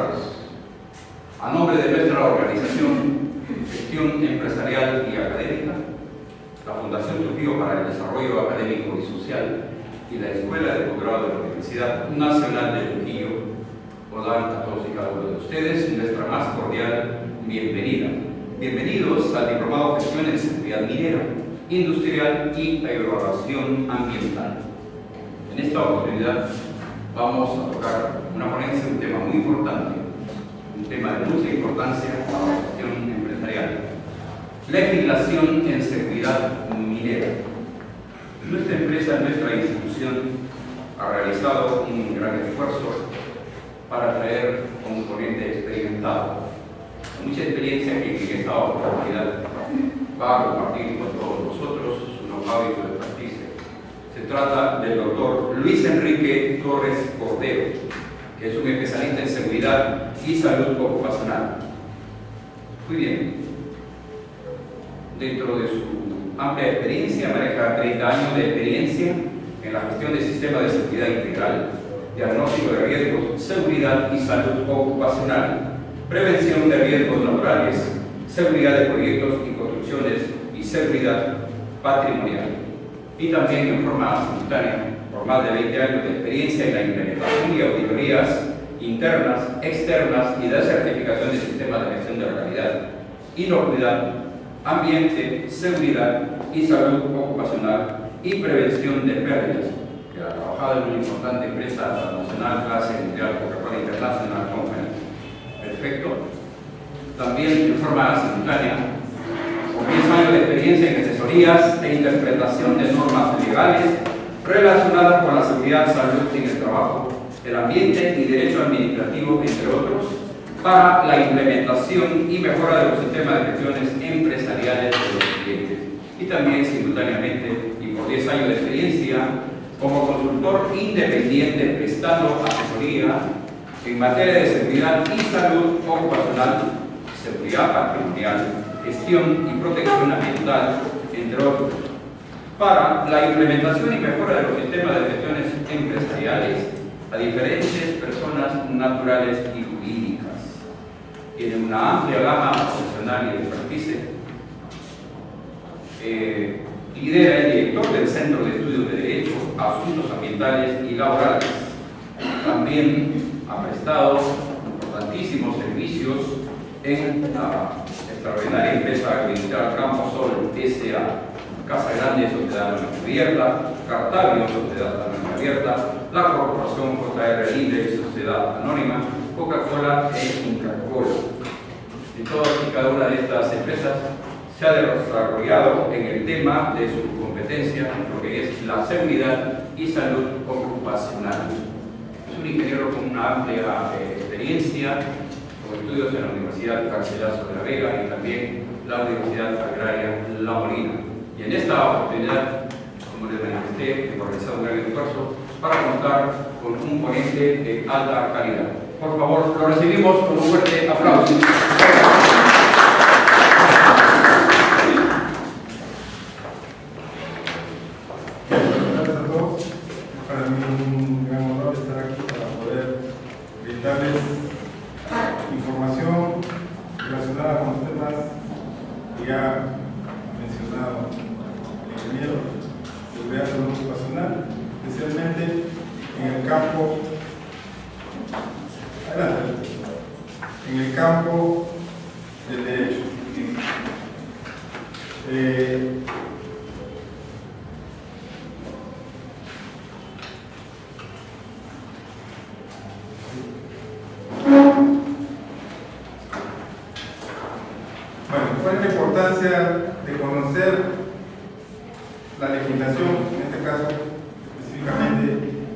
tardes. A nombre de nuestra organización Gestión Empresarial y Académica, la Fundación Trujillo para el Desarrollo Académico y Social y la Escuela de Posgrado de la Universidad Nacional de Trujillo, os dan a todos y cada uno de ustedes nuestra más cordial bienvenida. Bienvenidos al Diplomado de Gestión en Seguridad Minera, Industrial y Evaluación Ambiental. En esta oportunidad vamos a tocar una ponencia, un tema muy importante, un tema de mucha importancia para la gestión empresarial: legislación en seguridad minera. Nuestra empresa, nuestra institución, ha realizado un gran esfuerzo para traer un ponente experimentado, con mucha experiencia, que en esta oportunidad va a compartir con todos nosotros su know-how y su expertise. Se trata del doctor Luis Enrique Torres Cordero, que es un especialista en seguridad y salud ocupacional. Muy bien. Dentro de su amplia experiencia, maneja 30 años de experiencia en la gestión de sistemas de seguridad integral, diagnóstico de riesgos, seguridad y salud ocupacional, prevención de riesgos naturales, seguridad de proyectos y construcciones y seguridad patrimonial. Y también en forma simultánea, por más de 20 años de experiencia en la implementación y auditorías internas, externas y de certificación de sistemas de gestión de la calidad, inocuidad, ambiente, seguridad y salud ocupacional y prevención de pérdidas, que ha trabajado en una importante empresa nacional, clase mundial, Coca-Cola International Company. Perfecto. También en forma simultánea, con 10 años de experiencia en asesorías e interpretación de normas legales relacionadas con la seguridad, salud en el trabajo, el ambiente y derecho administrativo, entre otros, para la implementación y mejora de los sistemas de gestiones empresariales de los clientes. Y también simultáneamente, y por 10 años de experiencia, como consultor independiente prestando asesoría en materia de seguridad y salud ocupacional, seguridad patrimonial, gestión y protección ambiental, entre otros, para la implementación y mejora de los sistemas de gestiones empresariales a diferentes personas naturales y jurídicas. Tiene una amplia gama profesional y expertise. Lidera el director del Centro de Estudios de Derecho, Asuntos Ambientales y Laborales. También ha prestado importantísimos servicios en la extraordinaria empresa agroindustrial Campo Sol S.A., Casa Grande Sociedad Anónima Abierta, Cartavio Sociedad Anónima Abierta, la Corporación JR Libre Sociedad Anónima, Coca-Cola e Inca-Cola. Y todas y cada una de estas empresas se ha desarrollado en el tema de su competencia, lo que es la seguridad y salud ocupacional. Es un ingeniero con una amplia experiencia, con estudios en la Universidad Garcilaso de la Vega y también la Universidad Agraria La Molina. Y en esta oportunidad, como les manifesté, hemos realizado un gran esfuerzo para contar con un ponente de alta calidad. Por favor, lo recibimos con un fuerte aplauso. Gracias a todos. Para mí es un gran honor estar aquí para poder brindarles información relacionada con los temas que ya ha mencionado el ingeniero: seguridad y salud ocupacional, especialmente en el campo del derecho. Bueno, ¿cuál es la importancia de conocer la legislación, en este caso específicamente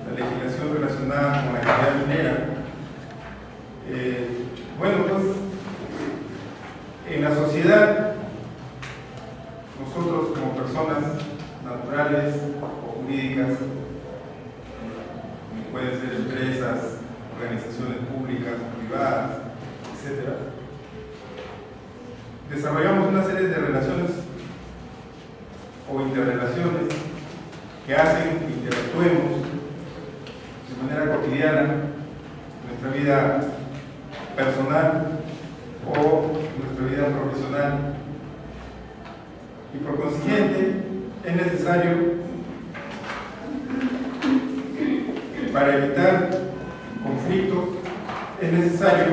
la legislación relacionada con la actividad minera? Bueno, pues en la sociedad, nosotros como personas naturales o jurídicas, pueden ser empresas, organizaciones públicas, privadas, etc., desarrollamos una serie de relaciones o interrelaciones que hacen que interactuemos de manera cotidiana en nuestra vida personal o nuestra vida profesional. Y por consiguiente, es necesario, para evitar conflictos, es necesario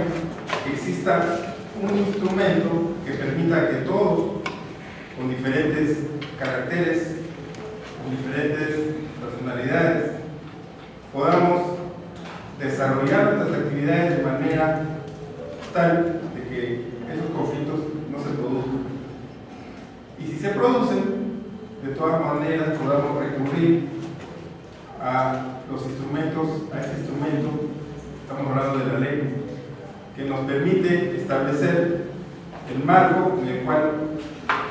que exista un instrumento que permita que todos, con diferentes caracteres, con diferentes personalidades, podamos desarrollar nuestras actividades de manera tal de que esos conflictos no se produzcan. Y si se producen, de todas maneras podamos recurrir a los instrumentos, a este instrumento, estamos hablando de la ley, que nos permite establecer el marco en el cual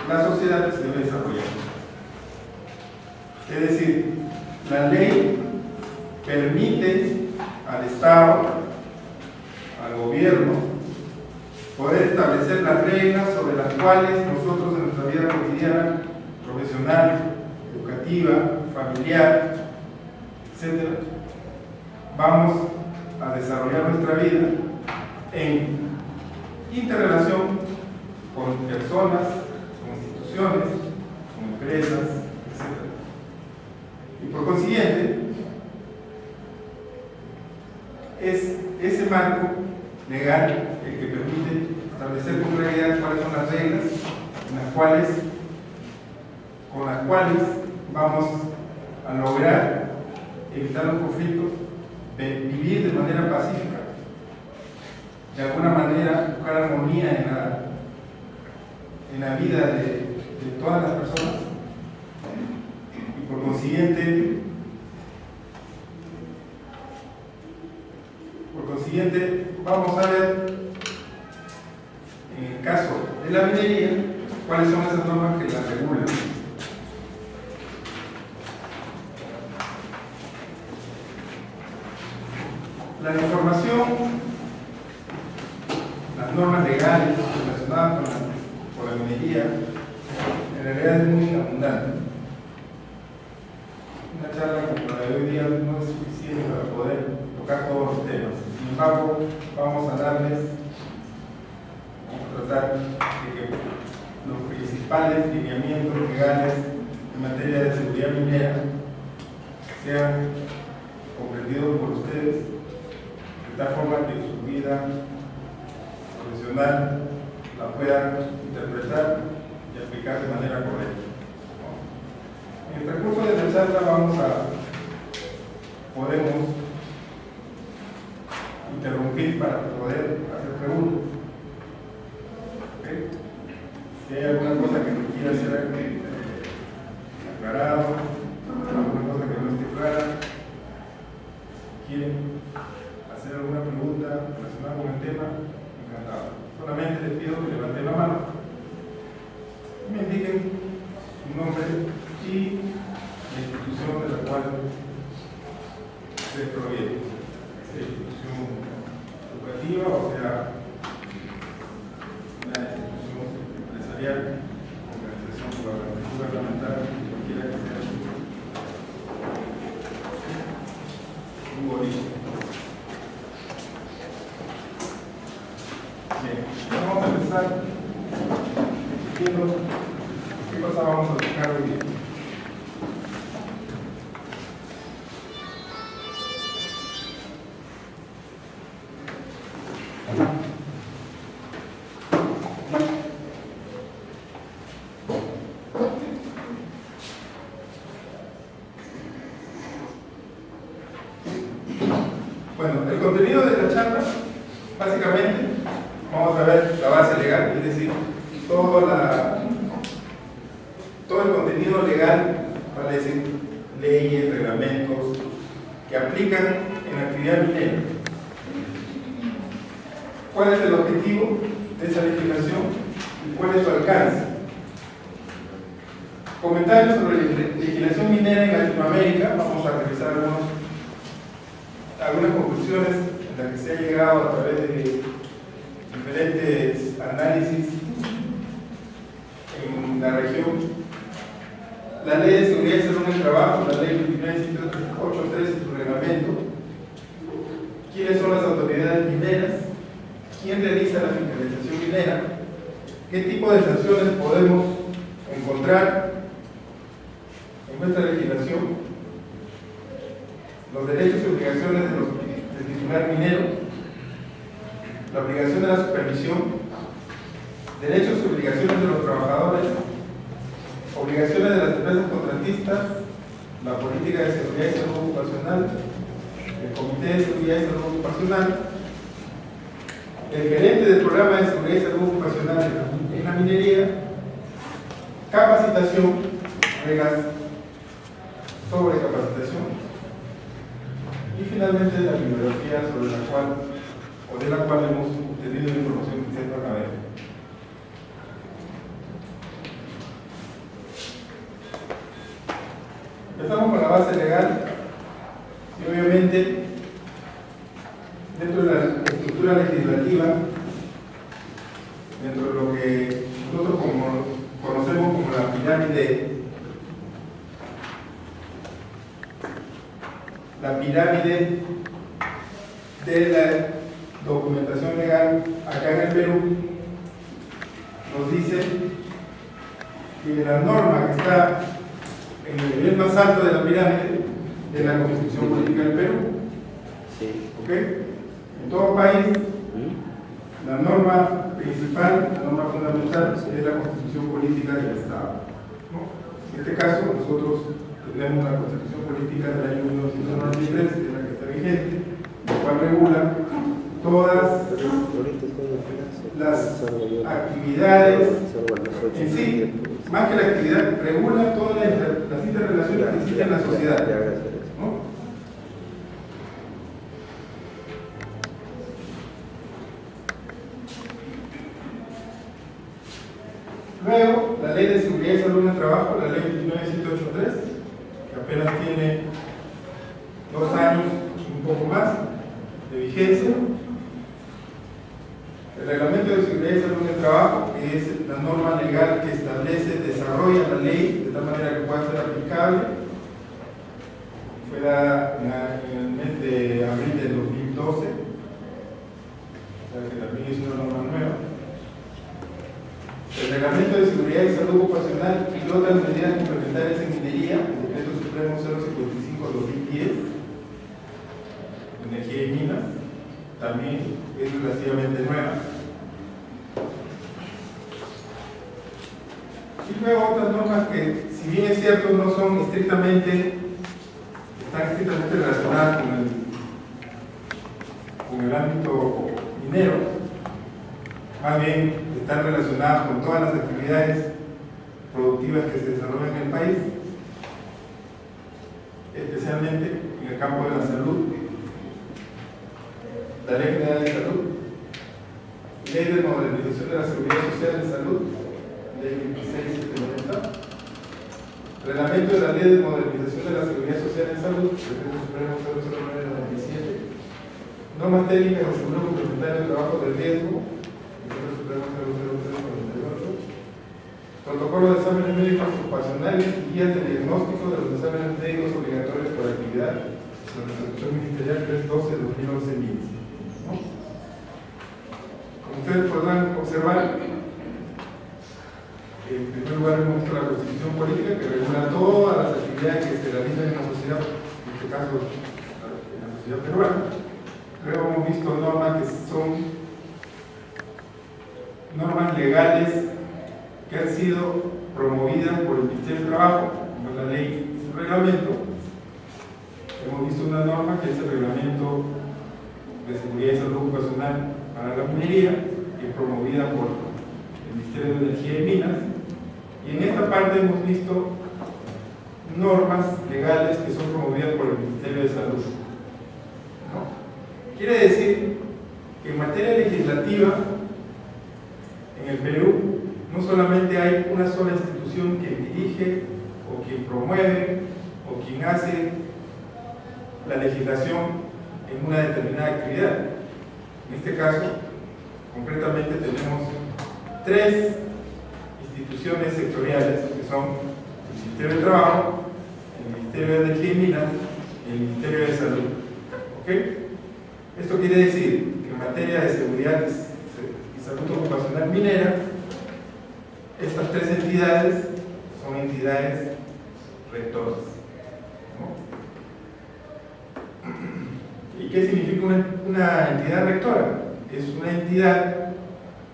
la sociedad se debe desarrollar. Es decir, la ley permite al Estado, al gobierno, poder establecer las reglas sobre las cuales nosotros en nuestra vida cotidiana, profesional, educativa, familiar, etc., vamos a desarrollar nuestra vida en interrelación con personas, con instituciones, con empresas, etc. Y por consiguiente, es ese marco legal el que permite establecer con claridad cuáles son las reglas con las cuales vamos a lograr evitar los conflictos, vivir de manera pacífica, de alguna manera buscar armonía en la vida de todas las personas, y por consiguiente vamos a ver en el caso de la minería cuáles son esas normas que la regulan. La información, las normas legales relacionadas con la minería, en realidad es muy abundante. Una charla como la de hoy día no es suficiente para poder tocar todos los temas. Sin embargo, vamos a tratar de que los principales lineamientos legales en materia de seguridad minera sean comprendidos por ustedes, de tal forma que su vida profesional la puedan interpretar y aplicar de manera correcta. En el transcurso de la charla podemos interrumpir para poder hacer preguntas. ¿Okay? Si hay alguna cosa que me quiera ser aclarado, alguna cosa que no esté clara, quieren hacer alguna pregunta relacionada con el tema, encantado. Solamente les pido que levanten la mano y me indiquen su nombre y la institución de la cual se proviene, sea institución educativa o sea una institución empresarial, organización gubernamental, cualquiera que sea su origen. Bien, vamos a empezar viendo qué cosa vamos a buscar hoy día. Bueno, el contenido de la charla, básicamente, vamos a ver la base legal, es decir, todo el contenido legal, vale decir, leyes, reglamentos, que aplican en la actividad minera. ¿Cuál es el objetivo de esa legislación y cuál es su alcance? Comentarios sobre la legislación minera en Latinoamérica. Vamos a revisar algunas conclusiones en las que se ha llegado a través de diferentes análisis en la región. La Ley de Seguridad y Salud en el Trabajo, la Ley 29.183 y su reglamento. ¿Quiénes son las autoridades mineras? quién realiza la fiscalización minera, qué tipo de sanciones podemos encontrar en nuestra legislación, los derechos y obligaciones del titular minero, la obligación de la supervisión, derechos y obligaciones de los trabajadores, obligaciones de las empresas contratistas, la política de seguridad y salud ocupacional, el Comité de Seguridad y Salud Ocupacional, el gerente del programa de seguridad y salud ocupacional en la minería, capacitación, reglas sobre capacitación, y finalmente la bibliografía sobre la cual o de la cual hemos obtenido la información que ustedes van a ver. Empezamos con la base legal y obviamente dentro de la estructura legislativa, dentro de lo que nosotros conocemos como la pirámide de la documentación legal acá en el Perú, nos dice que la norma que está en el nivel más alto de la pirámide de la Constitución Política del Perú. Sí. ¿Ok? En todo país, la norma principal, la norma fundamental, es la Constitución Política del Estado, ¿no? En este caso, nosotros tenemos la Constitución Política del año 1993, que es la que está vigente, la cual regula todas las actividades en sí, más que la actividad, regula todas las interrelaciones que existen en la sociedad, ¿no? Luego, la Ley de Seguridad y Salud en el Trabajo, la Ley 29783, que apenas tiene 2 años, un poco más, de vigencia. El Reglamento de Seguridad y Salud en el Trabajo, que es la norma legal que establece, desarrolla la ley de tal manera que pueda ser aplicable. Fue dada en el mes de abril del 2012, o sea que también es una norma nueva. El Reglamento de Seguridad y Salud Ocupacional y otras medidas complementarias en minería, el Decreto Supremo 055/2010, energía y minas, también es relativamente nueva. Y luego otras normas que, si bien es cierto, no son estrictamente, están estrictamente relacionadas con el ámbito minero, más bien están relacionadas con todas las actividades productivas que se desarrollan en el país, especialmente en el campo de la salud. La Ley General de Salud, Ley de Modernización de la Seguridad Social en Salud, Ley 26790, Reglamento de la Ley de Modernización de la Seguridad Social en Salud, Decreto Supremo 009/97, Normas técnicas de seguro complementario de trabajo de riesgo, Decreto Supremo 003/48, Protocolo de exámenes médicos ocupacionales y guías de diagnóstico de los exámenes médicos obligatorios por actividad, la Resolución Ministerial 312/2011. Como ustedes podrán observar, en primer lugar hemos visto la Constitución Política, que regula todas las actividades que se realizan en la sociedad, en este caso en la sociedad peruana. Luego hemos visto normas que son normas legales que han sido promovidas por el Ministerio de Trabajo, como la ley y su reglamento. Hemos visto una norma que es el Reglamento de Seguridad y Salud Ocupacional para la minería, que es promovida por el Ministerio de Energía y Minas. Y en esta parte hemos visto normas legales que son promovidas por el Ministerio de Salud, ¿no? Quiere decir que en materia legislativa en el Perú no solamente hay una sola institución que dirige o quien promueve o quien hace la legislación en una determinada actividad. En este caso, concretamente tenemos 3 instituciones sectoriales que son el Ministerio de Trabajo, el Ministerio de Energía y Minas y el Ministerio de Salud. ¿Ok? Esto quiere decir que en materia de seguridad salud ocupacional minera, estas tres entidades son entidades rectoras, ¿no? ¿Y qué significa una entidad rectora? Es una entidad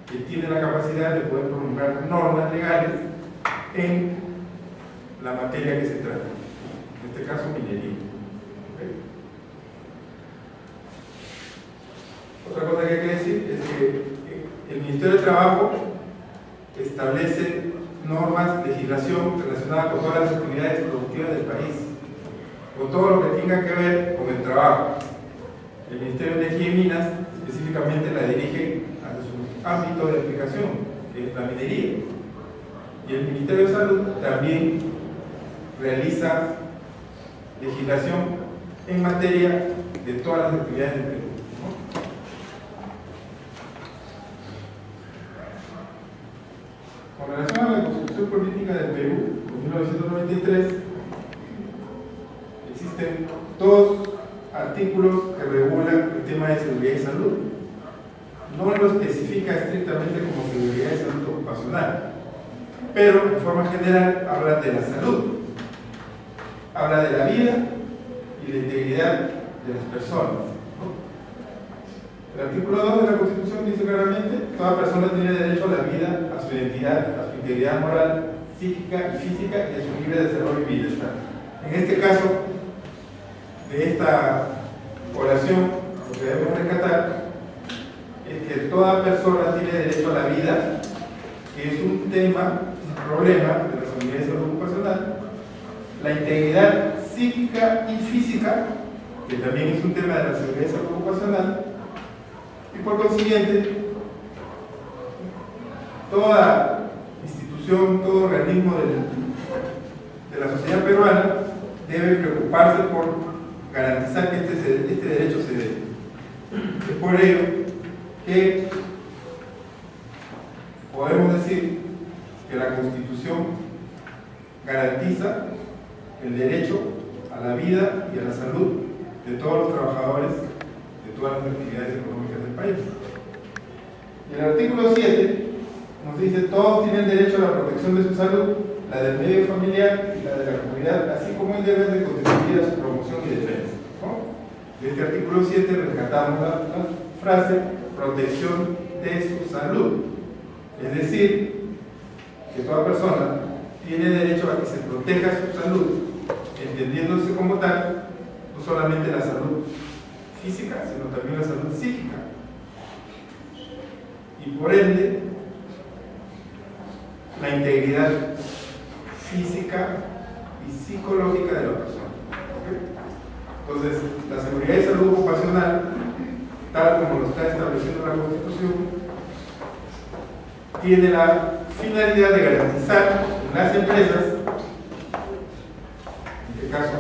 que tiene la capacidad de poder promulgar normas legales en la materia que se trata, en este caso minería. ¿Okay? Otra cosa que hay que decir es que el Ministerio de Trabajo establece normas, legislación relacionada con todas las actividades productivas del país, con todo lo que tenga que ver con el trabajo. El Ministerio de Energía y Minas específicamente la dirige a su ámbito de aplicación, que es la minería. Y el Ministerio de Salud también realiza legislación en materia de todas las actividades del Perú, ¿no? Con relación a la Constitución Política del Perú, en 1993, existen dos artículos que regulan el tema de seguridad y salud. No lo especifica estrictamente como seguridad y salud ocupacional, pero en forma general habla de la salud, habla de la vida y la integridad de las personas, ¿no? El artículo 2 de la Constitución dice claramente: toda persona tiene derecho a la vida, a su identidad, a su integridad moral, psíquica y física y a su libre desarrollo y bienestar. En este caso, de esta oración, lo que debemos rescatar es que toda persona tiene derecho a la vida, que es un tema, un problema de la seguridad y salud ocupacional, la integridad psíquica y física, que también es un tema de la seguridad y salud ocupacional, y por consiguiente, toda institución, todo organismo de la sociedad peruana debe preocuparse por garantizar que este derecho se dé. Es por ello que podemos decir que la Constitución garantiza el derecho a la vida y a la salud de todos los trabajadores de todas las actividades económicas del país. Y el artículo 7 nos dice: todos tienen derecho a la protección de su salud, la del medio familiar y la de la comunidad, así como el deber de contribuir a su promoción y defensa, ¿no? De este artículo 7 rescatamos la frase protección de su salud, es decir, que toda persona tiene derecho a que se proteja su salud, entendiéndose como tal no solamente la salud física, sino también la salud psíquica, y por ende la integridad física y psicológica de la persona. ¿Okay? Entonces, la seguridad y salud ocupacional, tal como lo está estableciendo la Constitución, tiene la finalidad de garantizar en las empresas, en este caso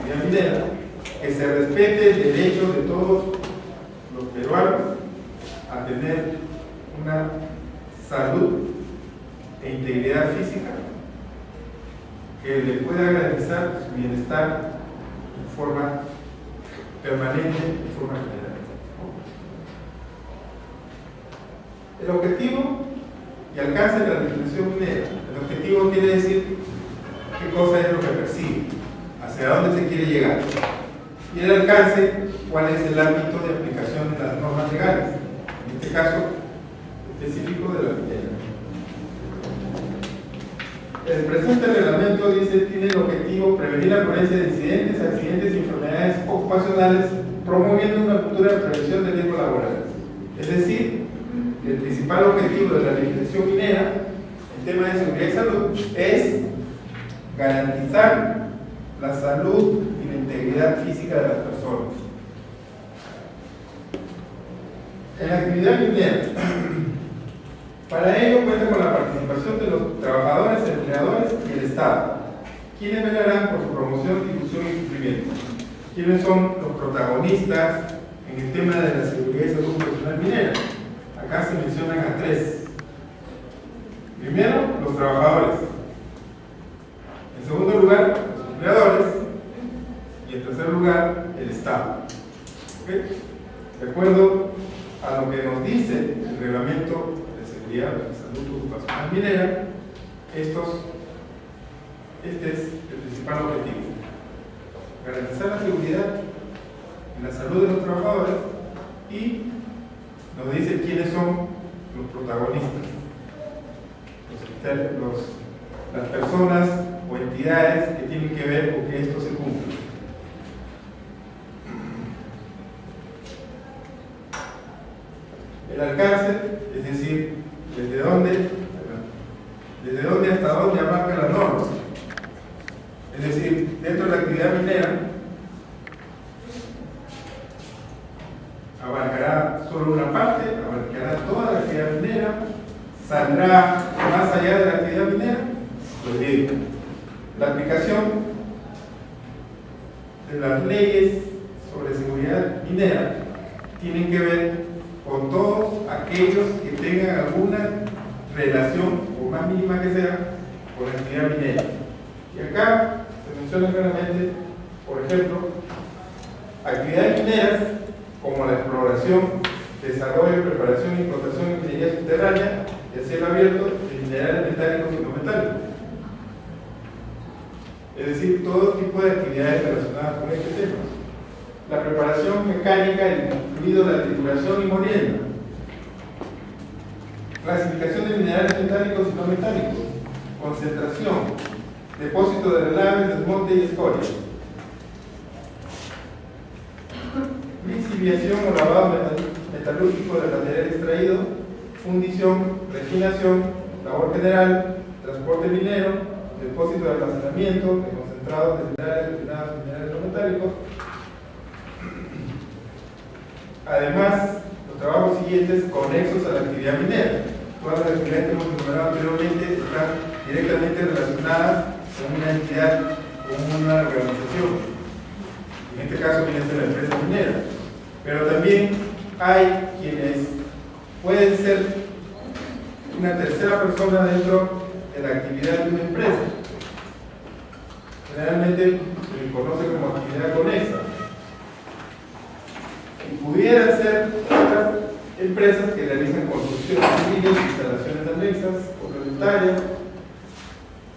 la minera, que se respete el derecho de todos los peruanos a tener una salud e integridad física que le pueda garantizar su bienestar en forma permanente, en forma general. El objetivo y alcance de la legislación minera. El objetivo quiere decir qué cosa es lo que persigue, hacia dónde se quiere llegar. Y el alcance, cuál es el ámbito de aplicación de las normas legales, en este caso específico de la minera. El presente reglamento dice: tiene el objetivo prevenir la ocurrencia de incidentes, accidentes y enfermedades ocupacionales, promoviendo una cultura de prevención de riesgos laborales. Es decir, el principal objetivo de la legislación minera en tema de seguridad y salud es garantizar la salud y la integridad física de las personas. En la actividad minera, para ello cuenta con la participación de los trabajadores, empleadores y el Estado, quienes velarán por su promoción, difusión y cumplimiento. ¿Quiénes son los protagonistas en el tema de la seguridad y salud ocupacional minera? Acá se mencionan a tres. Primero, los trabajadores. En segundo lugar, los empleadores. Y en tercer lugar, el Estado. ¿Okay? De acuerdo a lo que nos dice dice el reglamento de seguridad y salud ocupacional minera, este es el principal objetivo: garantizar la seguridad y la salud de los trabajadores, y nos dice quiénes son los protagonistas, las personas o entidades que tienen que ver con que esto se cumpla. El alcance, es decir, desde dónde hasta dónde abarca la norma. Es decir, dentro de la actividad minera abarcará solo una parte, abarcará toda la actividad minera, saldrá más allá de la actividad minera. Pues bien, la aplicación de las leyes sobre seguridad minera tienen que ver con todos aquellos que tengan alguna relación, por más mínima que sea, con la actividad minera. Y acá se menciona claramente, por ejemplo, actividades mineras como la exploración, desarrollo, preparación y explotación de minería subterránea y a cielo abierto de minerales metálicos y no metálicos. Es decir, todo tipo de actividades relacionadas con este tema. La preparación mecánica, incluido la trituración y molienda. Clasificación de minerales metálicos y no metálicos. Concentración. Depósito de relaves, desmonte y escoria. Lixiviación o lavado metalúrgico del material extraído. Fundición, refinación, labor general, transporte minero, depósito de almacenamiento de concentrados de minerales refinados y minerales no metálicos. Además, los trabajos siguientes conexos a la actividad minera. Todas las actividades que hemos enumerado anteriormente están directamente relacionadas con una entidad, con una organización. En este caso viene a ser la empresa minera. Pero también hay quienes pueden ser una tercera persona dentro de la actividad de una empresa. Generalmente se le conoce como actividad conexa. Pudieran ser otras empresas que realizan construcciones civiles, instalaciones anexas, complementarias,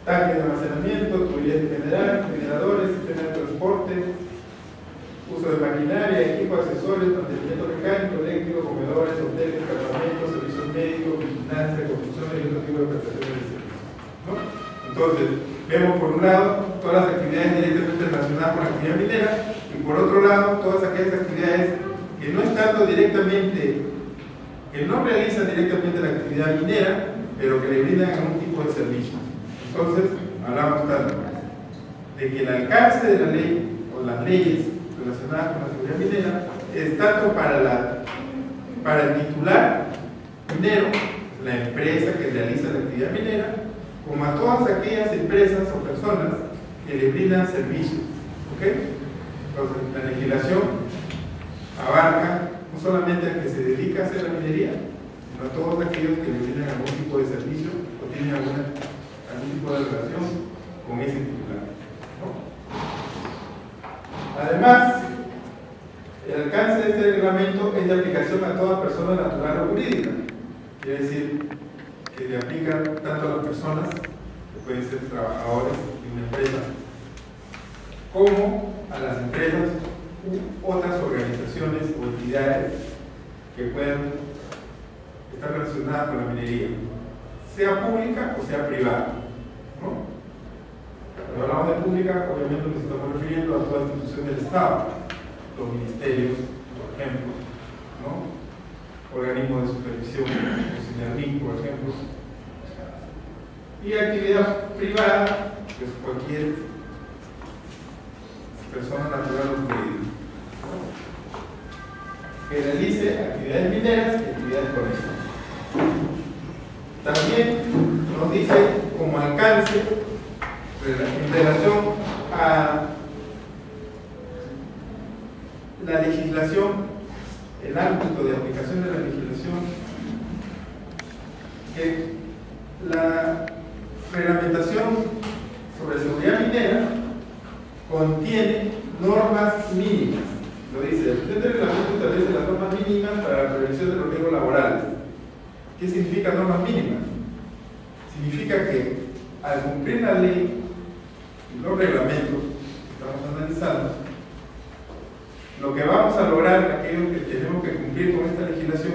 tanques de almacenamiento, tuberías general, generadores, sistemas de transporte, uso de maquinaria, equipo, accesorios, mantenimiento mecánico, eléctrico, comedores, hoteles, campamentos, servicios médicos, vigilancia, construcciones y otro tipo de prestaciones de servicios, ¿no? Entonces, vemos por un lado todas las actividades directamente relacionadas con la actividad minera, y por otro lado todas aquellas actividades que no estando directamente, que no realizan directamente la actividad minera, pero que le brindan algún tipo de servicio. Entonces, hablamos tanto de que el alcance de la ley o las leyes relacionadas con la seguridad minera es tanto para el titular minero, la empresa que realiza la actividad minera, como a todas aquellas empresas o personas que le brindan servicios. ¿Ok? Entonces, la legislación abarca no solamente al que se dedica a hacer la minería, sino a todos aquellos que le brindan algún tipo de servicio o tienen algún tipo de relación con ese titular, ¿no? Además, el alcance de este reglamento es de aplicación a toda persona natural o jurídica, quiere decir que le aplica tanto a las personas que pueden ser trabajadores de una empresa como a las empresas u otras organizaciones o entidades que puedan estar relacionadas con la minería, sea pública o sea privada, ¿no? Cuando hablamos de pública, obviamente nos estamos refiriendo a toda institución del Estado, los ministerios, por ejemplo, ¿no? Organismos de supervisión, como SINERNIC, por ejemplo, y actividad privada, pues cualquier persona natural o jurídica que realice actividades mineras y actividades conexas. También nos dice como alcance en relación a la legislación, el ámbito de aplicación de la legislación, que la reglamentación sobre seguridad minera contiene normas mínimas. Lo dice, el presente reglamento establece las normas mínimas para la prevención de los riesgos laborales. ¿Qué significa normas mínimas? Significa que al cumplir la ley y los reglamentos que estamos analizando, lo que vamos a lograr, aquello que tenemos que cumplir con esta legislación,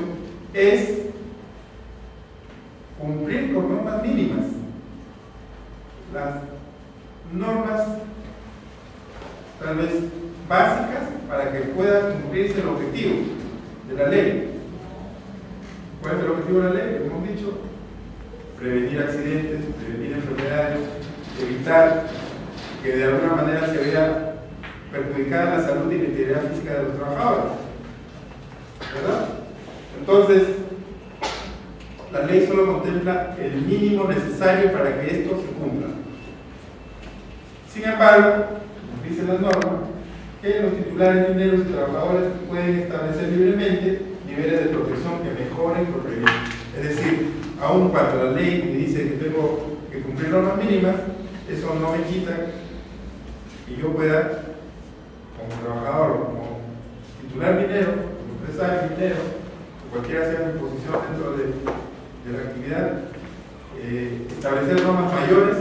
es cumplir con normas mínimas. Las normas tal vez básicas para que pueda cumplirse el objetivo de la ley. ¿Cuál es el objetivo de la ley? Hemos dicho, prevenir accidentes, prevenir enfermedades, evitar que de alguna manera se vea perjudicada la salud y la integridad física de los trabajadores, ¿verdad? Entonces, la ley solo contempla el mínimo necesario para que esto se cumpla. Sin embargo, nos dice la norma que los titulares mineros y trabajadores pueden establecer libremente niveles de protección que mejoren o previenen. Es decir, aun cuando la ley me dice que tengo que cumplir normas mínimas, eso no me quita que yo pueda, como trabajador, como titular minero, como empresario minero, o cualquiera sea mi posición dentro de la actividad, establecer normas mayores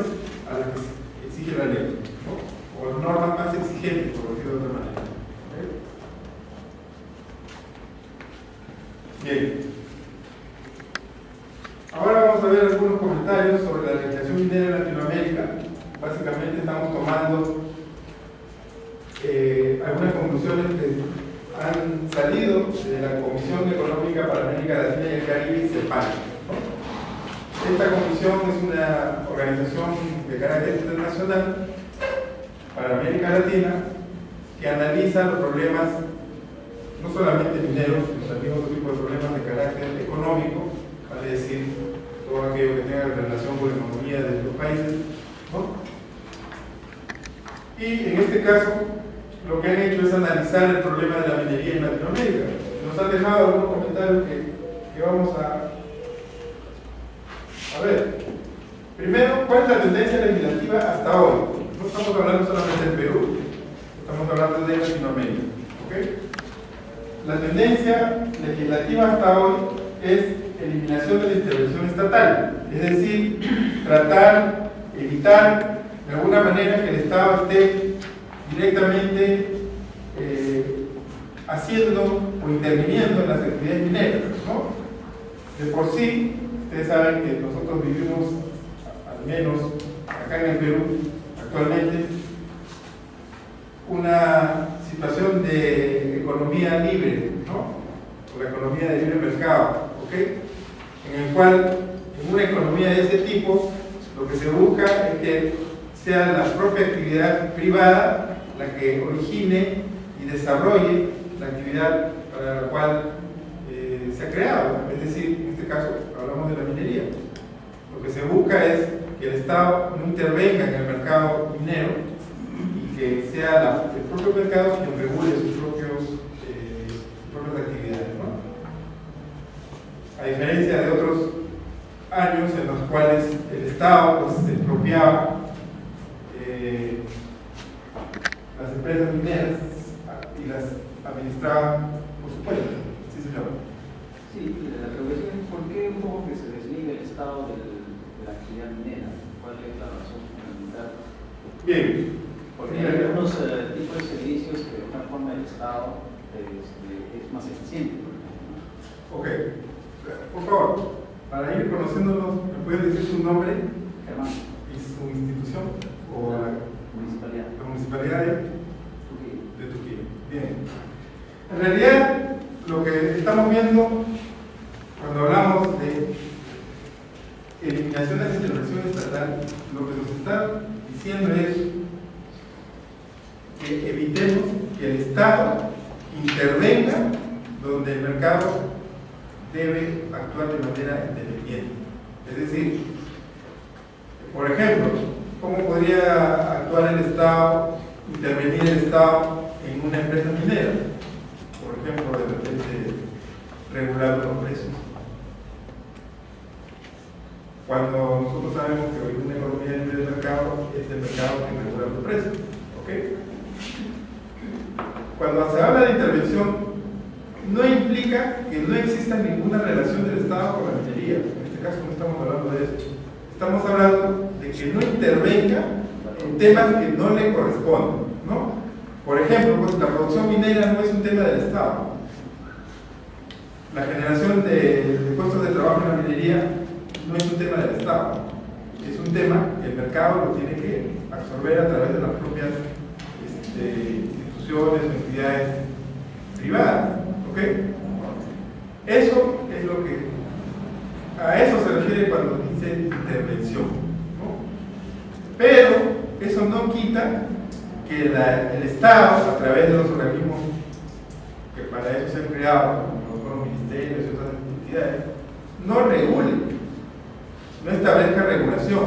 a las que exige la ley, ¿no? O normas más exigentes, por decirlo de otra manera. Bien. Ahora vamos a ver algunos comentarios sobre la legislación minera en Latinoamérica. Básicamente estamos tomando algunas conclusiones que han salido de la Comisión Económica para América Latina y el Caribe, CEPAL. Esta comisión es una organización de carácter internacional para América Latina que analiza los problemas no solamente mineros, sino también otro tipo de problemas de carácter económico, vale decir, todo aquello que tenga relación con la economía de los países, ¿no? Y en este caso, lo que han hecho es analizar el problema de la minería en Latinoamérica. Nos han dejado algunos comentarios que vamos a ver. Primero, ¿cuál es la tendencia legislativa hasta hoy? No estamos hablando solamente del Perú, estamos hablando de Latinoamérica. ¿Okay? La tendencia legislativa hasta hoy es eliminación de la intervención estatal, es decir, tratar, evitar de alguna manera que el Estado esté directamente haciendo o interviniendo en las actividades mineras, ¿no? De por sí, ustedes saben que nosotros vivimos, al menos acá en el Perú, actualmente, una situación de economía libre, ¿no? O la economía de libre mercado, ¿ok? En el cual, en una economía de ese tipo, lo que se busca es que sea la propia actividad privada la que origine y desarrolle la actividad para la cual se ha creado. Es decir, en este caso hablamos de la minería. Lo que se busca es que el Estado no intervenga en el mercado minero y que sea el propio mercado quien regule sus propias actividades, ¿no? A diferencia de otros años en los cuales el Estado pues, se expropiaba las empresas mineras y las administraba por su cuenta. Sí, señor. Sí, la pregunta es ¿por qué un poco que se desliga el Estado de la actividad minera? ¿Cuál es la razón fundamental? Bien. Porque hay algunos tipos de servicios que de alguna forma el Estado es más eficiente. Ok. Por favor, para ir conociéndonos, ¿me pueden decir su nombre? Germán. ¿Y su institución? ¿O la municipalidad de Trujillo? Bien. En realidad, lo que estamos viendo cuando hablamos de eliminación de la intervención estatal, lo que nos está diciendo es que evitemos que el Estado intervenga donde el mercado debe actuar de manera independiente. Es decir, por ejemplo, ¿cómo podría actuar el Estado, intervenir el Estado en una empresa minera? Por ejemplo, de repente regulando los precios. Cuando nosotros sabemos que hoy una economía de libre mercado es el mercado que regula los precios. ¿Okay? Cuando se habla de intervención no implica que no exista ninguna relación del Estado con la minería. En este caso no estamos hablando de eso. Estamos hablando de que no intervenga en temas que no le corresponden, ¿no? Por ejemplo, pues, la producción minera no es un tema del Estado. La generación de puestos de trabajo en la minería no es un tema del Estado. Es un tema que el mercado lo tiene que absorber a través de las propias instituciones o entidades privadas. ¿Ok? Eso es lo que a eso se refiere cuando dice intervención, ¿no? Pero eso no quita que el Estado, a través de los organismos que para eso se han creado, como los ministerios y otras entidades, no regule, no establezca regulación.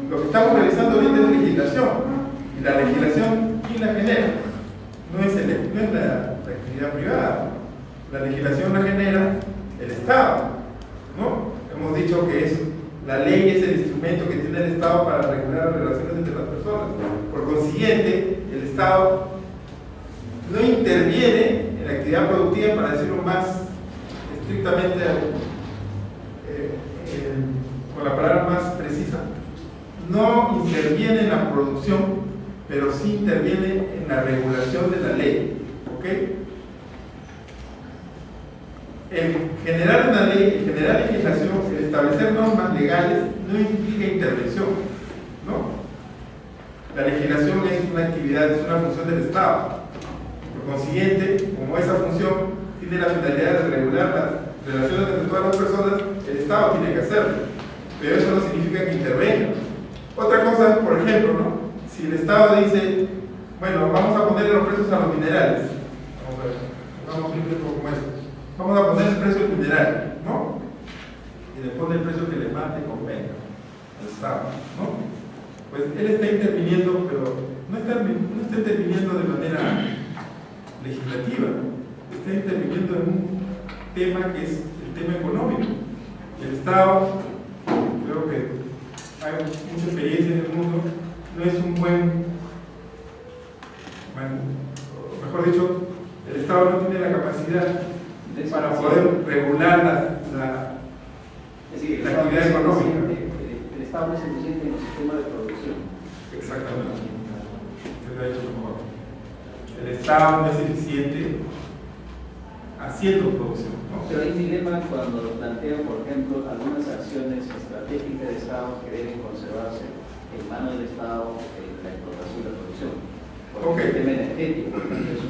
Lo que estamos realizando ahorita es legislación, y la legislación, ¿quién la genera? No es la actividad privada. La legislación la genera el Estado, ¿no? Hemos dicho que la ley es el instrumento que tiene el Estado para regular las relaciones entre las personas. Por consiguiente, el Estado no interviene en la actividad productiva, para decirlo más estrictamente, con la palabra más precisa, no interviene en la producción, pero sí interviene en la regulación de la ley. ¿Ok? El generar una ley, el generar legislación, el establecer normas legales no implica intervención, ¿no? La legislación es una actividad, es una función del Estado. Por consiguiente, como esa función tiene la finalidad de regular las relaciones entre todas las personas, el Estado tiene que hacerlo, pero eso no significa que intervenga. Otra cosa, por ejemplo, ¿no? Si el Estado dice, bueno, vamos a ponerle los precios a los minerales, vamos a ver, pongamos un ejemplo como este. Vamos a poner el precio del mineral, ¿no? Y le pone el precio que le mande y convenga al Estado, ¿no? Pues él está interviniendo, pero no está interviniendo de manera legislativa, está interviniendo en un tema que es el tema económico. El Estado, creo que hay mucha experiencia en el mundo, no es un buen, mejor dicho, el Estado no tiene la capacidad para poder regular la actividad económica. El Estado no es eficiente en el sistema de producción. Exactamente. Usted lo ha dicho mejor. El Estado no es eficiente haciendo producción, ¿no? Pero hay un dilema cuando planteo, por ejemplo, algunas acciones estratégicas de Estado que deben conservarse en manos del Estado en la explotación y la producción. Por ejemplo, el tema energético, es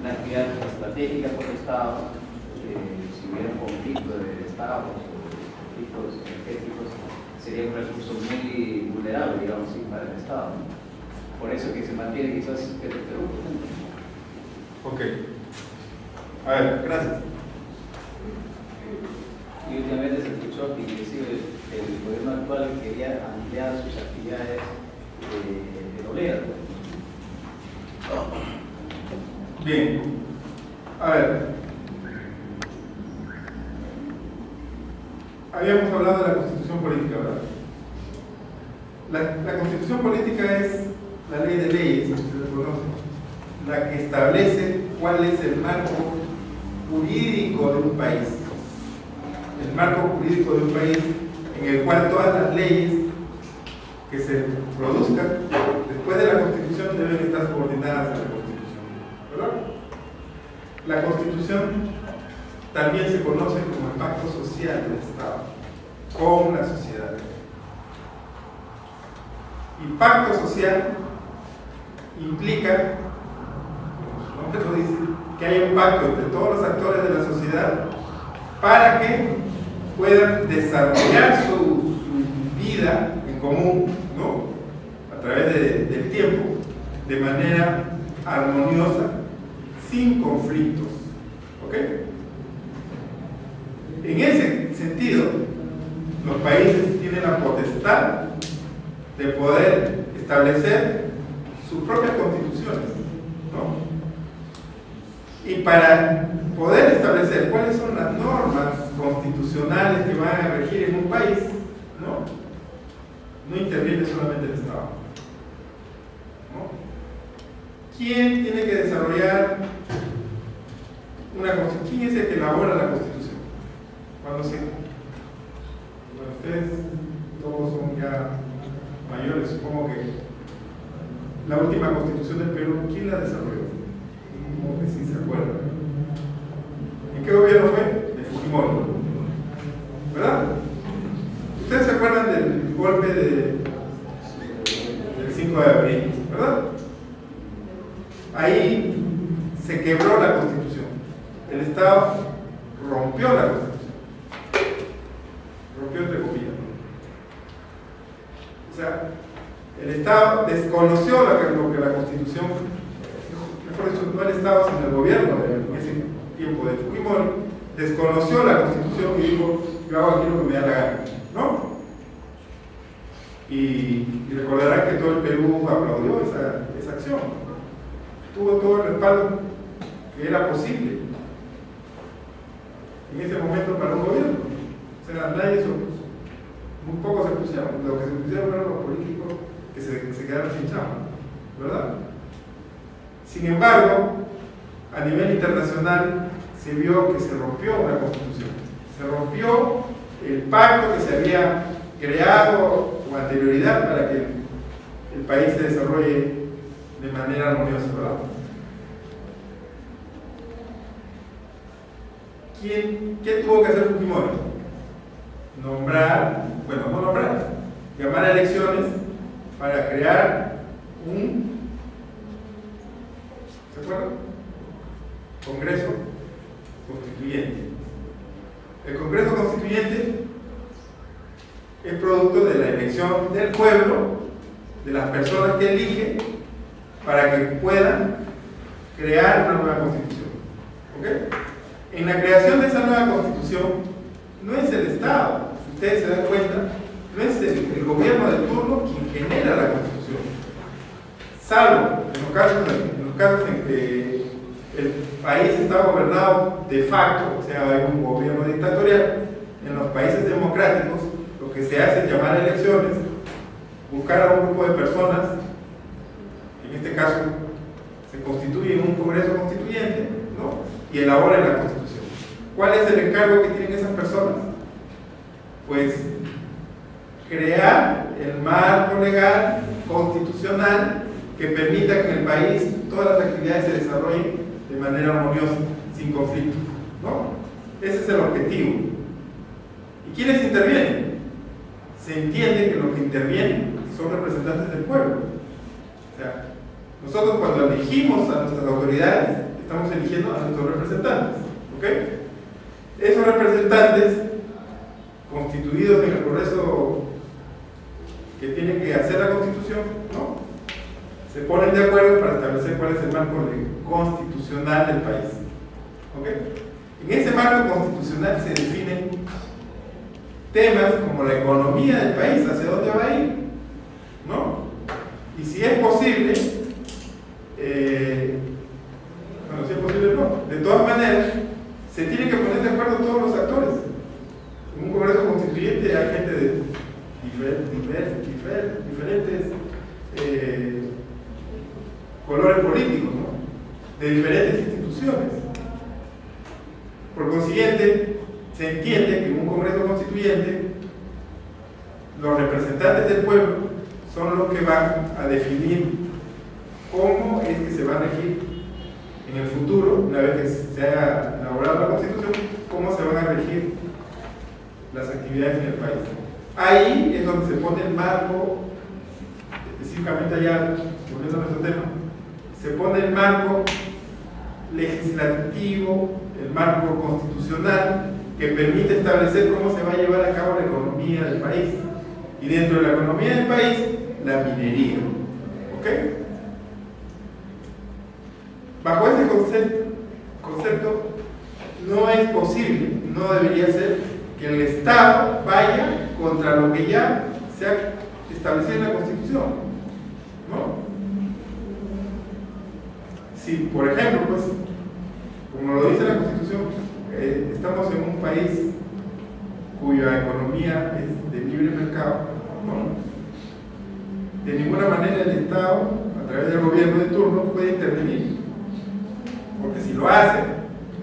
una actividad estratégica por el Estado. Si hubiera un conflicto de estados o conflictos energéticos, sería un recurso muy vulnerable, digamos así, para el Estado, ¿no? Por eso que se mantiene quizás el Perú, por ejemplo. Ok. A ver, gracias. Y últimamente se escuchó que inclusive el gobierno actual quería ampliar sus actividades petroleras. Bien. A ver. Habíamos hablado de la Constitución política, ¿verdad? La Constitución política es la ley de leyes, si ustedes conocen, la que establece cuál es el marco jurídico de un país. El marco jurídico de un país en el cual todas las leyes que se produzcan después de la Constitución deben estar subordinadas a la Constitución, ¿verdad? La Constitución también se conoce como el pacto social del Estado con la sociedad. Y pacto social implica, como su nombre lo dice, que haya un pacto entre todos los actores de la sociedad para que puedan desarrollar su vida en común, ¿no? A través del tiempo, de manera armoniosa, sin conflictos. ¿Ok? En ese sentido, los países tienen la potestad de poder establecer sus propias constituciones, ¿no? Y para poder establecer cuáles son las normas constitucionales que van a regir en un país, no interviene solamente el Estado, ¿no? ¿Quién tiene que desarrollar una constitución? ¿Quién es el que elabora la constitución? Bueno, ustedes todos son ya mayores, supongo que la última constitución del Perú, ¿quién la desarrolló? Como que sí se acuerdan. ¿En qué gobierno fue? De Fujimori, ¿verdad? Ustedes se acuerdan del golpe del 5 de abril, ¿verdad? Ahí se quebró la constitución. El Estado rompió la constitución. Rompió entre comillas. O sea, el Estado desconoció lo que la constitución, mejor dicho, no el Estado, sino el gobierno en ese tiempo de Fujimori, desconoció la constitución y dijo, yo hago aquí lo que me da la gana, ¿no? Y recordarán que todo el Perú aplaudió esa acción. Tuvo todo el respaldo que era posible en ese momento para un gobierno. O sea, nadie se opuso. Muy pocos se pusieron. Lo que se pusieron fueron los políticos que se quedaron sin chamba, ¿verdad? Sin embargo, a nivel internacional se vio que se rompió la constitución. Se rompió el pacto que se había creado con anterioridad para que el país se desarrolle de manera armoniosa, ¿verdad? ¿Qué tuvo que hacer Fujimori? Llamar a elecciones para crear ¿se acuerdan? Congreso Constituyente. El Congreso Constituyente es producto de la elección del pueblo, de las personas que eligen, para que puedan crear una nueva constitución. ¿Ok? En la creación de esa nueva constitución no es el Estado, si ustedes se dan cuenta, no es el gobierno de turno quien genera la constitución, salvo en los casos en que el país está gobernado de facto, o sea, hay un gobierno dictatorial. En los países democráticos lo que se hace es llamar a elecciones, buscar a un grupo de personas, en este caso se constituye un Congreso Constituyente, ¿no? Y elabora la Constitución. ¿Cuál es el encargo que tienen esas personas? Pues crear el marco legal, constitucional, que permita que en el país todas las actividades se desarrollen de manera armoniosa, sin conflicto, ¿no? Ese es el objetivo. ¿Y quiénes intervienen? Se entiende que los que intervienen son representantes del pueblo. O sea, nosotros cuando elegimos a nuestras autoridades, estamos eligiendo a nuestros representantes, ¿ok? Esos representantes, constituidos en el Congreso que tienen que hacer la Constitución, ¿no? Se ponen de acuerdo para establecer cuál es el marco constitucional del país, ¿ok? En ese marco constitucional se definen temas como la economía del país, hacia dónde va a ir, ¿no? Y si es posible, si es posible no, de todas maneras, se tienen que poner de acuerdo todos los actores. En un Congreso Constituyente hay gente de diferentes colores políticos, ¿no? De diferentes instituciones. Por consiguiente, se entiende que en un Congreso Constituyente los representantes del pueblo son los que van a definir cómo es que se va a regir en el futuro, una vez que se haya elaborado la Constitución, cómo se van a regir las actividades en el país. Ahí es donde se pone el marco, específicamente allá, volviendo a nuestro tema, se pone el marco legislativo, el marco constitucional, que permite establecer cómo se va a llevar a cabo la economía del país. Y dentro de la economía del país, la minería. ¿Ok? Bajo ese concepto, no es posible, no debería ser, que el Estado vaya contra lo que ya se ha establecido en la Constitución, ¿no? Si, por ejemplo, pues, como lo dice la Constitución, estamos en un país cuya economía es de libre mercado, ¿no? De ninguna manera el Estado, a través del gobierno de turno, puede intervenir, porque si lo hace,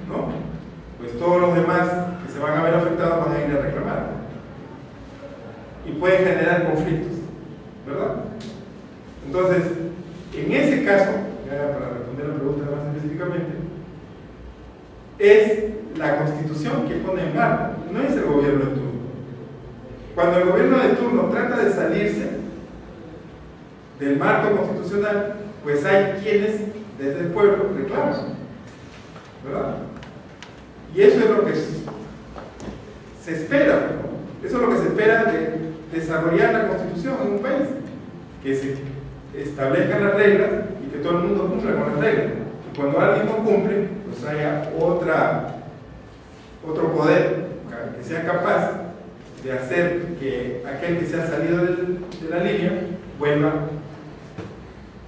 ¿no? todos los demás que se van a ver afectados van a ir a reclamar. Y puede generar conflictos, ¿verdad? Entonces, en ese caso, ya para responder la pregunta más específicamente, es la Constitución que pone en marco, no es el gobierno de turno. Cuando el gobierno de turno trata de salirse del marco constitucional, pues hay quienes desde el pueblo reclaman, ¿verdad? Y eso es lo que se espera, ¿no? Eso es lo que se espera de desarrollar la Constitución en un país, que se establezcan las reglas y que todo el mundo cumpla con las reglas. Y cuando alguien no cumple, pues haya otro poder que sea capaz de hacer que aquel que se ha salido de la línea vuelva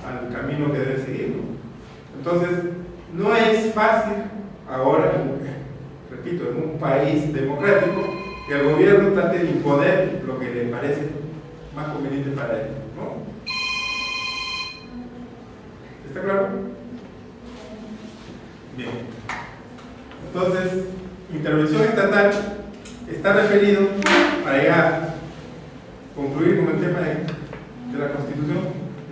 al camino que debe seguir, ¿no? Entonces, no es fácil ahora, repito, en un país democrático, que el gobierno trate de imponer lo que le parece más conveniente para él, ¿no? ¿Está claro? Bien. Entonces, intervención estatal está referido, para ya concluir con el tema de la Constitución,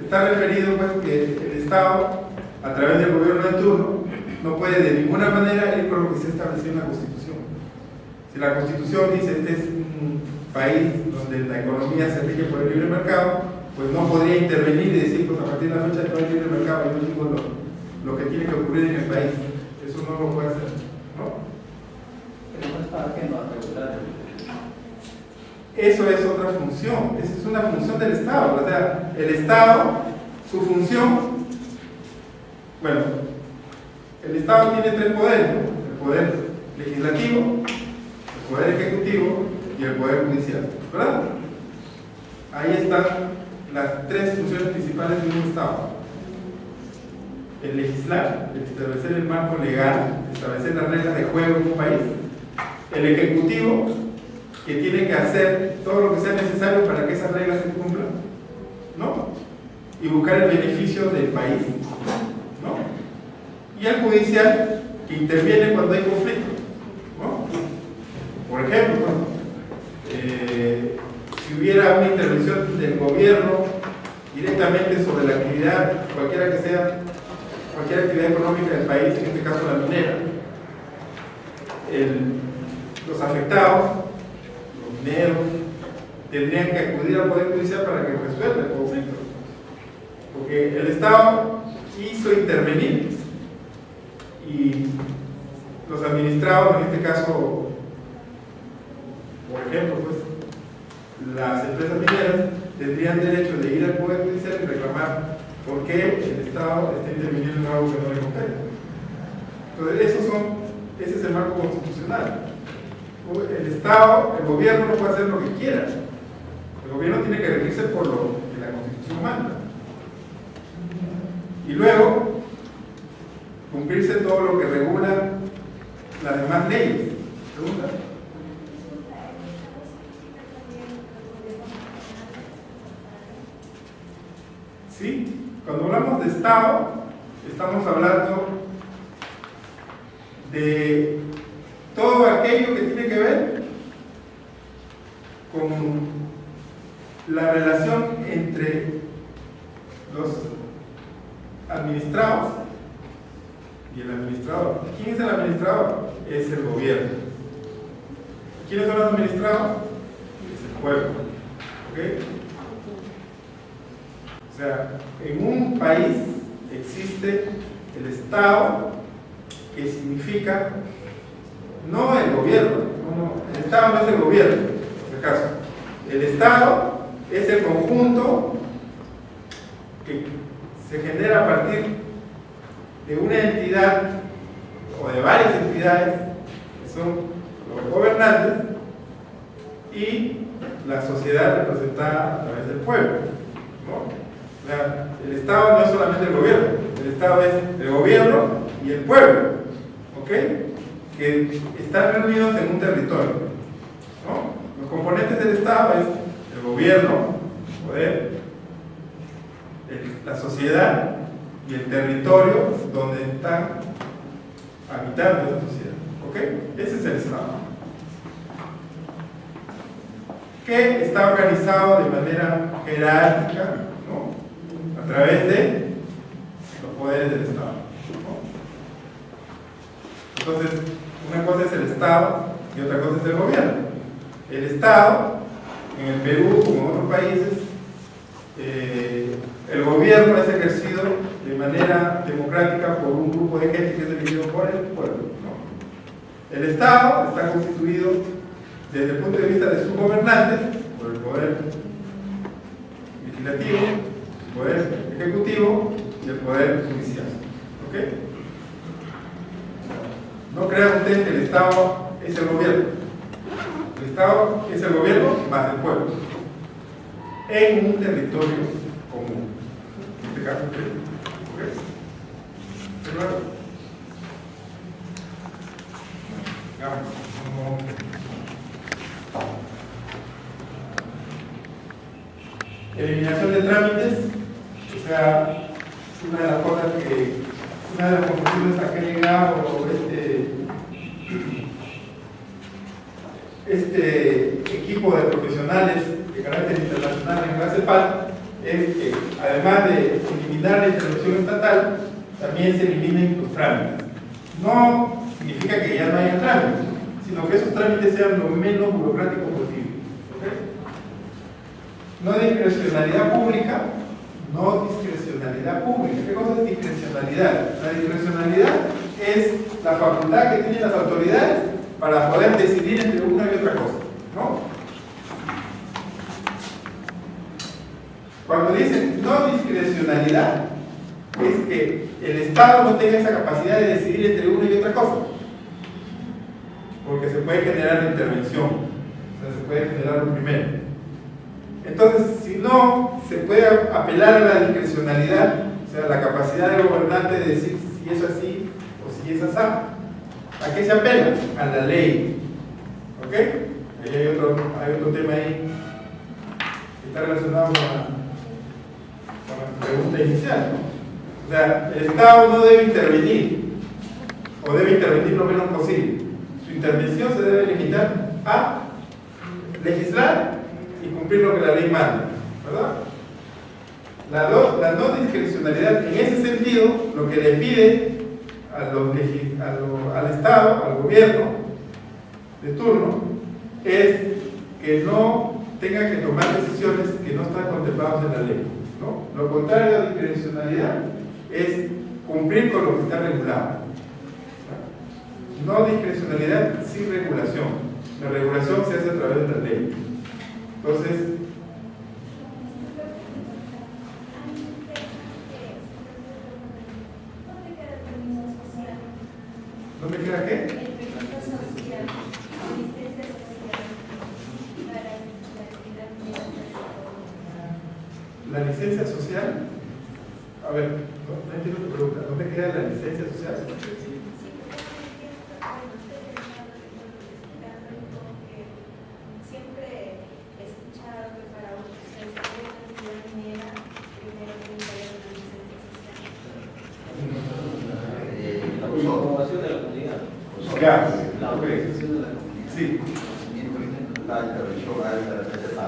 está referido pues que el Estado, a través del gobierno de turno, no puede de ninguna manera ir con lo que se estableció en la Constitución. Si la Constitución dice este es un país donde la economía se rige por el libre mercado, pues no podría intervenir y decir, pues a partir de la fecha no hay libre mercado, yo digo lo que tiene que ocurrir en el país. Eso no lo puede hacer, ¿no? Pero no es para qué no regular. Eso es otra función, esa es una función del Estado. O sea, el Estado, su función, bueno, el Estado tiene tres poderes, ¿no? El poder legislativo, el poder ejecutivo y el poder judicial, ¿verdad? Ahí están las tres funciones principales de un Estado: el legislar, el establecer el marco legal, establecer las reglas de juego en un país; el ejecutivo, que tiene que hacer todo lo que sea necesario para que esas reglas se cumplan, ¿no? Y buscar el beneficio del país, ¿no? Y el judicial, que interviene cuando hay conflicto, ¿no? Por ejemplo, si hubiera una intervención del gobierno directamente sobre la actividad, cualquiera que sea, cualquier actividad económica del país, en este caso la minera, los afectados, los mineros, tendrían que acudir al Poder Judicial para que resuelva el conflicto, porque el Estado quiso intervenir y los administrados, en este caso, por ejemplo, pues las empresas mineras tendrían derecho de ir al Poder Judicial y reclamar por qué el Estado está interviniendo en algo que no le compete. Entonces, ese es el marco constitucional. El Estado, el gobierno no puede hacer lo que quiera. El gobierno tiene que regirse por lo que la Constitución manda. Y luego, cumplirse todo lo que regula las demás leyes. Pregunta. Sí, cuando hablamos de Estado, estamos hablando de todo aquello que tiene que ver con la relación entre los administrados y el administrador. ¿Quién es el administrador? Es el gobierno. ¿Quiénes son los administrados? Es el pueblo. ¿Ok? O sea, en un país existe el Estado, que significa no el gobierno, el Estado no es el gobierno, en este caso. El Estado es el conjunto que se genera a partir de una entidad o de varias entidades que son los gobernantes y la sociedad representada a través del pueblo, ¿no? O sea, el Estado no es solamente el gobierno, el Estado es el gobierno y el pueblo, ¿ok? Que están reunidos en un territorio, ¿no? Los componentes del Estado es el gobierno, el poder, la sociedad y el territorio donde están habitando esa sociedad, ¿Ok? Ese es el Estado, que está organizado de manera jerárquica, ¿no? A través de los poderes del Estado, ¿no? Entonces, una cosa es el Estado y otra cosa es el gobierno. El Estado, en el Perú como en otros países, el gobierno es ejercido de manera democrática por un grupo de gente que es elegido por el pueblo, ¿no? El Estado está constituido desde el punto de vista de sus gobernantes por el poder legislativo, el poder ejecutivo y el poder judicial. ¿Ok? No crean ustedes que el Estado es el gobierno. El Estado es el gobierno más el pueblo en un territorio común. En este caso, ¿ok? ¿De nuevo? Eliminación de trámites, o sea, una de las cosas que, una de las conclusiones a que he llegado este equipo de profesionales de carácter internacional en la CEPAL es que, además de eliminar la intervención estatal, también se eliminen los trámites. No significa que ya no haya trámites, sino que esos trámites sean lo menos burocráticos posible. ¿Okay? No discrecionalidad pública, no discrecionalidad pública. ¿Qué cosa es discrecionalidad? La discrecionalidad es la facultad que tienen las autoridades para poder decidir entre una y otra cosa, ¿no? Cuando dicen no discrecionalidad, es que el Estado no tenga esa capacidad de decidir entre una y otra cosa, porque se puede generar la intervención, o sea, se puede generar lo primero. Entonces, si no, se puede apelar a la discrecionalidad, o sea, la capacidad del gobernante de decir si es así o si es así. ¿A qué se apela? A la ley. ¿Ok? Ahí hay otro tema ahí que está relacionado con la pregunta inicial, ¿no? O sea, el Estado no debe intervenir, o debe intervenir lo menos posible. Su intervención se debe limitar a legislar y cumplir lo que la ley manda, ¿verdad? La no discrecionalidad, en ese sentido, lo que le pide al Estado, al gobierno de turno, es que no tenga que tomar decisiones que no están contempladas en la ley, ¿no? Lo contrario a discrecionalidad es cumplir con lo que está regulado. No discrecionalidad sin regulación. La regulación se hace a través de la ley. Entonces, ¿dónde queda qué? El permiso social, la licencia social para la licencia social. A ver, no entiendo tu pregunta. ¿Dónde queda la licencia social? Aprobación de la comunidad. Ya, La organización de la comunidad. sí. La intervención para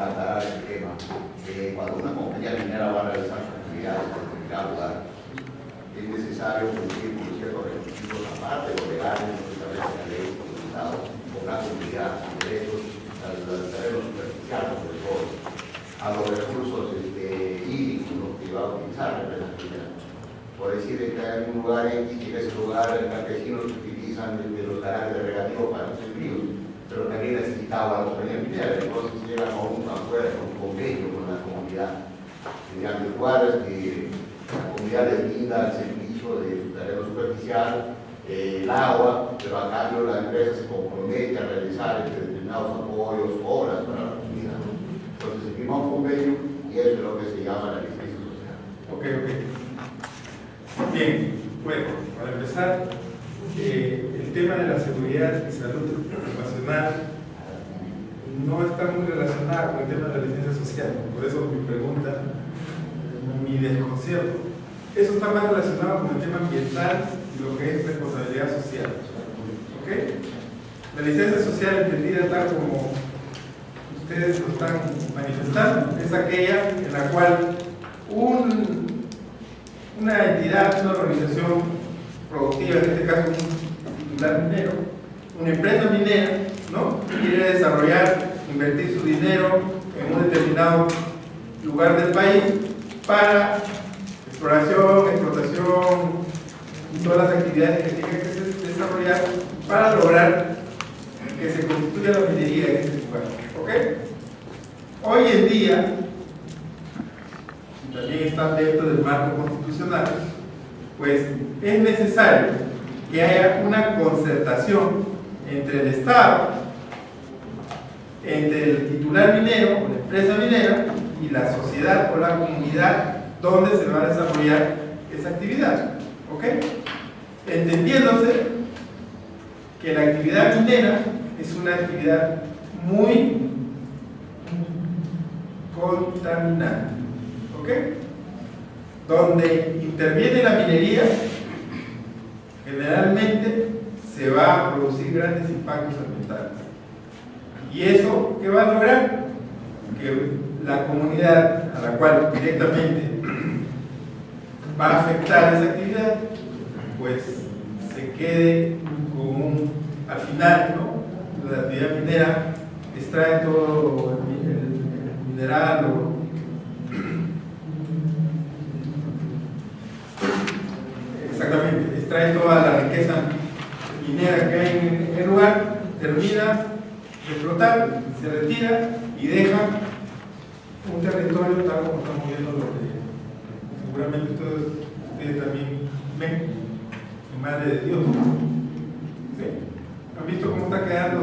aclarar el tema. Cuando una compañía minera va a realizar sus actividades en determinado lugar, es necesario cumplir con ciertos requisitos aparte de los legales que establece la ley comunitaria con la comunidad, derechos al terreno superficial, sobre todo, a los recursos hídricos que va a utilizar la empresa minera. Por decir que hay un lugar X y en ese lugar campesinos utilizan los canales de regadío para sus ríos, pero también necesitaba la compañía minera, entonces llegan a un acuerdo, a un convenio con la comunidad, mediante el cual la comunidad les brinda el servicio de su terreno superficial, el agua, pero a cambio la empresa se compromete a realizar determinados apoyos, obras para la comunidad. Entonces se firma un convenio y eso es lo que se llama la licencia social. Ok. Bien, bueno, para empezar, el tema de la seguridad y salud ocupacional no está muy relacionado con el tema de la licencia social, por eso mi pregunta, mi desconcierto. Eso está más relacionado con el tema ambiental y lo que es responsabilidad social. ¿Ok? La licencia social entendida tal como ustedes lo están manifestando es aquella en la cual una entidad, una organización productiva, en este caso un titular minero, una empresa minera, ¿no?, quiere desarrollar, invertir su dinero en un determinado lugar del país para exploración, explotación y todas las actividades que tienen que desarrollar para lograr que se constituya la minería en ese lugar. ¿Ok? Hoy en día, y también está dentro del marco constitucional, pues es necesario que haya una concertación entre el Estado, entre el titular minero o la empresa minera y la sociedad o la comunidad donde se va a desarrollar esa actividad. ¿Ok? Entendiéndose que la actividad minera es una actividad muy contaminante, ¿ok? Donde interviene la minería, generalmente se va a producir grandes impactos ambientales. ¿Y eso qué va a lograr? Que la comunidad a la cual directamente va a afectar esa actividad, pues se quede con al final, ¿no?, la actividad minera extrae todo el mineral exactamente, extrae toda la riqueza minera que hay en el lugar, termina de explotar, se retira y deja un territorio tal como estamos viendo, lo que seguramente ustedes también ven, en Madre de Dios. ¿Sí? ¿Han visto cómo está quedando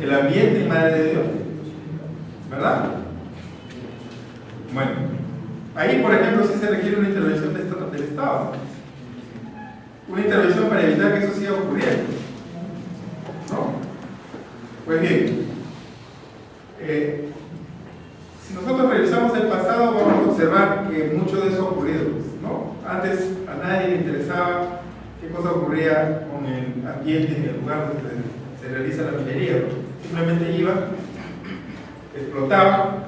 el ambiente en Madre de Dios? ¿Verdad? Bueno, ahí por ejemplo sí se requiere una intervención del Estado, una intervención para evitar que eso siga ocurriendo, ¿no? Pues bien, si nosotros revisamos el pasado vamos a observar que mucho de eso ha ocurrido, ¿no? Antes a nadie le interesaba qué cosa ocurría con el ambiente en el lugar donde se realiza la minería. Simplemente iba, explotaba,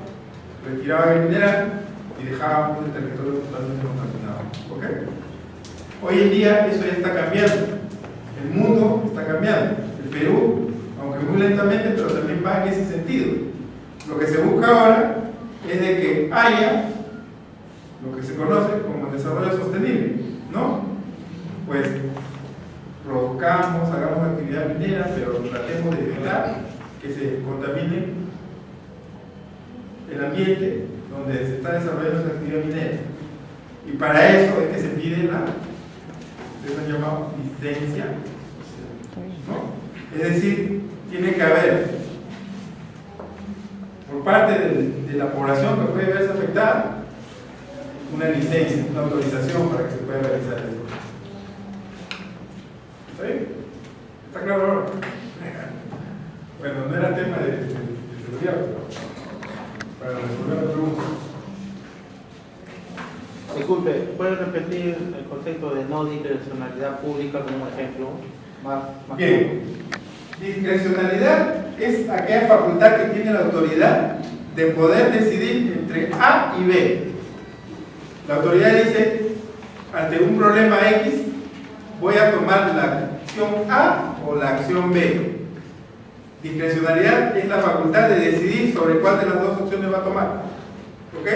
retiraba el mineral y dejaba el territorio totalmente contaminado. ¿Ok? Hoy en día eso ya está cambiando. El mundo está cambiando. El Perú, aunque muy lentamente, pero también va en ese sentido. Lo que se busca ahora es de que haya lo que se conoce como el desarrollo sostenible, ¿no? Pues produzcamos, hagamos actividad minera, pero tratemos de evitar que se contamine el ambiente donde se está desarrollando esa actividad minera. Y para eso es que se pide la, ustedes han llamado licencia, ¿no? Es decir, tiene que haber por parte de la población que puede verse afectada una licencia, una autorización para que se pueda realizar esto. ¿Está bien? ¿Está claro ahora? Bueno, no era tema de seguridad, pero para resolver la pregunta. Disculpe, ¿puede repetir el concepto de no discrecionalidad pública como un ejemplo? Más Bien, discrecionalidad es aquella facultad que tiene la autoridad de poder decidir entre A y B. La autoridad dice, ante un problema X, voy a tomar la acción A o la acción B. Discrecionalidad es la facultad de decidir sobre cuál de las dos opciones va a tomar. ¿Ok?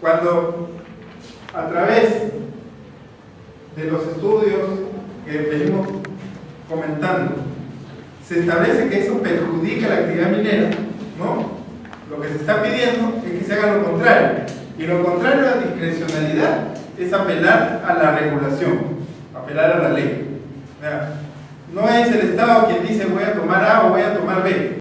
Cuando a través de los estudios que venimos comentando se establece que eso perjudica la actividad minera, ¿no? Lo que se está pidiendo es que se haga lo contrario, y lo contrario a la discrecionalidad es apelar a la regulación, apelar a la ley. No es el Estado quien dice voy a tomar A o voy a tomar B.